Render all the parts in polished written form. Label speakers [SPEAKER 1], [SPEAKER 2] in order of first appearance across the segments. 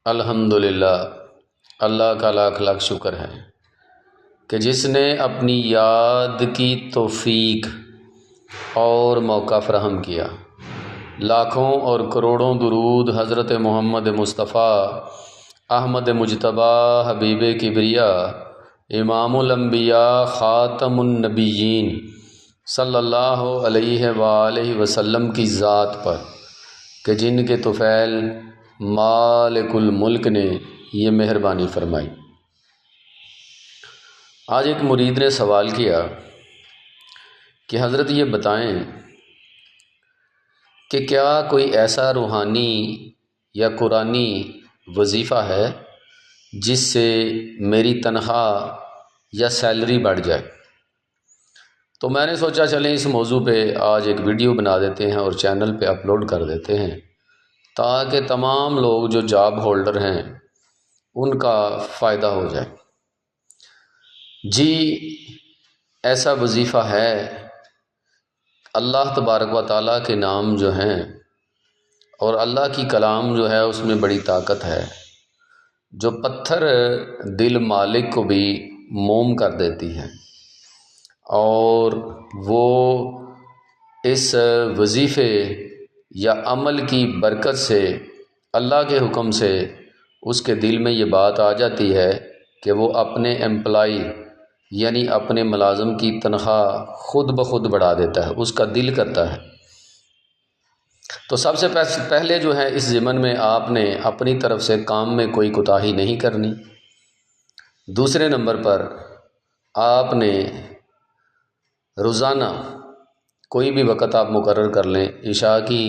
[SPEAKER 1] الحمدللہ، اللہ کا لاکھ لاکھ شکر ہے کہ جس نے اپنی یاد کی توفیق اور موقع فراہم کیا۔ لاکھوں اور کروڑوں درود حضرت محمد مصطفیٰ احمد مجتبی حبیب کبریا امام الانبیاء خاتم النبیین صلی اللہ علیہ وآلہ وسلم کی ذات پر کہ جن کے طفیل مالک الملک نے یہ مہربانی فرمائی۔ آج ایک مرید نے سوال کیا کہ حضرت یہ بتائیں کہ کیا کوئی ایسا روحانی یا قرآنی وظیفہ ہے جس سے میری تنخواہ یا سیلری بڑھ جائے؟ تو میں نے سوچا چلیں اس موضوع پہ آج ایک ویڈیو بنا دیتے ہیں اور چینل پہ اپلوڈ کر دیتے ہیں تاکہ تمام لوگ جو جاب ہولڈر ہیں ان کا فائدہ ہو جائے۔ جی ایسا وظیفہ ہے، اللہ تبارک و تعالیٰ کے نام جو ہیں اور اللہ کی کلام جو ہے اس میں بڑی طاقت ہے، جو پتھر دل مالک کو بھی موم کر دیتی ہے، اور وہ اس وظیفے یا عمل کی برکت سے اللہ کے حکم سے اس کے دل میں یہ بات آ جاتی ہے کہ وہ اپنے امپلائی یعنی اپنے ملازم کی تنخواہ خود بخود بڑھا دیتا ہے، اس کا دل کرتا ہے۔ تو سب سے پہلے جو ہے اس ضمن میں آپ نے اپنی طرف سے کام میں کوئی کوتاہی نہیں کرنی۔ دوسرے نمبر پر آپ نے روزانہ کوئی بھی وقت آپ مقرر کر لیں، عشاء کی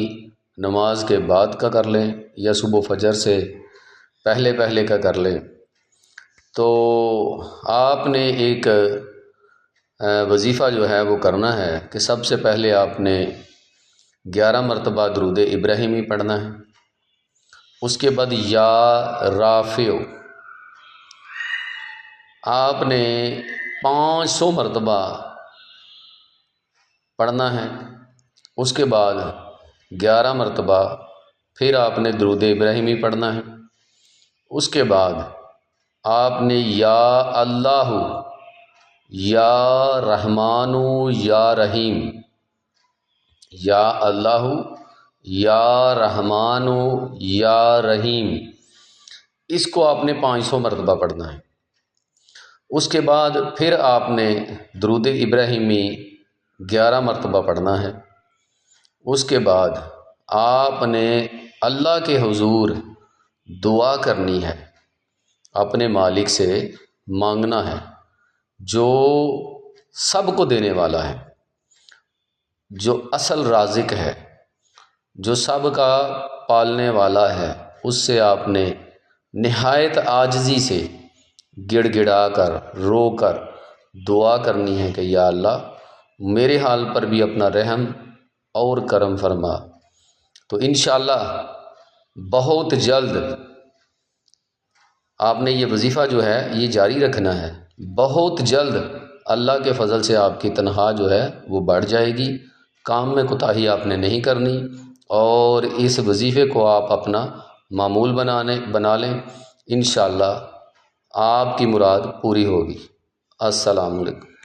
[SPEAKER 1] نماز کے بعد کا کر لیں یا صبح فجر سے پہلے کا کر لیں، تو آپ نے ایک وظیفہ جو ہے وہ کرنا ہے کہ سب سے پہلے آپ نے 11 مرتبہ درود ابراہیمی پڑھنا ہے۔ اس کے بعد یا رافع آپ نے 500 مرتبہ پڑھنا ہے۔ اس کے بعد 11 مرتبہ پھر آپ نے درود ابراہیمی پڑھنا ہے۔ اس کے بعد آپ نے یا اللہ یا رحمان یا رحیم، یا اللہ یا رحمان یا رحیم، اس کو آپ نے 500 مرتبہ پڑھنا ہے۔ اس کے بعد پھر آپ نے درود ابراہیمی 11 مرتبہ پڑھنا ہے۔ اس کے بعد آپ نے اللہ کے حضور دعا کرنی ہے، اپنے مالک سے مانگنا ہے جو سب کو دینے والا ہے، جو اصل رازق ہے، جو سب کا پالنے والا ہے۔ اس سے آپ نے نہایت عاجزی سے گڑ گڑا کر رو کر دعا کرنی ہے کہ یا اللہ میرے حال پر بھی اپنا رحم اور کرم فرما۔ تو انشاءاللہ بہت جلد آپ نے یہ وظیفہ جو ہے یہ جاری رکھنا ہے، بہت جلد اللہ کے فضل سے آپ کی تنخواہ جو ہے وہ بڑھ جائے گی۔ کام میں کوتاہی آپ نے نہیں کرنی اور اس وظیفے کو آپ اپنا معمول بنا لیں، انشاءاللہ آپ کی مراد پوری ہوگی۔ السلام علیکم۔